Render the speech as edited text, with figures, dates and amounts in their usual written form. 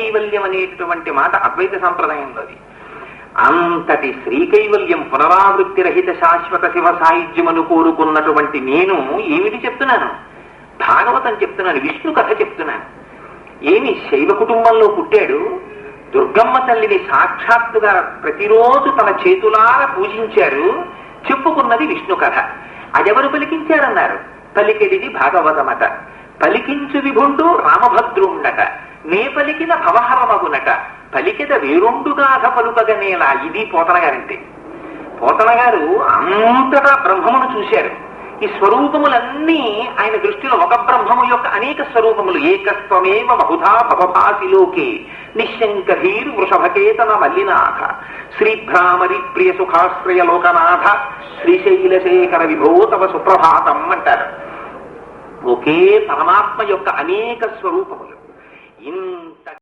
శ్రీకైవల్యం అనేటటువంటి మాట అద్వైత సంప్రదాయంలోది. అంతటి శ్రీకైవల్యం పునరావృత్తి రహిత శాశ్వత శివ సాహిత్యమును కోరుకున్నటువంటి నేను ఏమిటి చెప్తున్నాను? భాగవతం చెప్తున్నాను, విష్ణు కథ చెప్తున్నాను. ఏమి శైవ కుటుంబంలో పుట్టాడు, దుర్గమ్మ తల్లిని సాక్షాత్తుగా ప్రతిరోజు తన చేతులారా పూజించారు, చెప్పుకున్నది విష్ణు కథ. అదెవరు పలికించారన్నారు? పలికెడిది భాగవతమట. పలికించు విభుండు రామభద్రుండట, నే పలికిన భవహరమగునట, పలికెద వేరొండుగాథ పలుకగనేలా. ఇది పోతన గారంటే. పోతన గారు అంతటా బ్రహ్మమును చూశారు. ఈ స్వరూపములన్నీ ఆయన దృష్టిలో ఒక బ్రహ్మము యొక్క అనేక స్వరూపములు. ఏకత్వమేవ బహుధా భవభాసిలోకే నిశంకధీర్ వృషభకేతన మల్లినాథ శ్రీభ్రామరి ప్రియ సుఖాశ్రయ లోకనాథ శ్రీశైలశేఖర విభో తవ సుప్రభాతం అంటారు. ఒకే పరమాత్మ యొక్క అనేక స్వరూపములు. ఇంత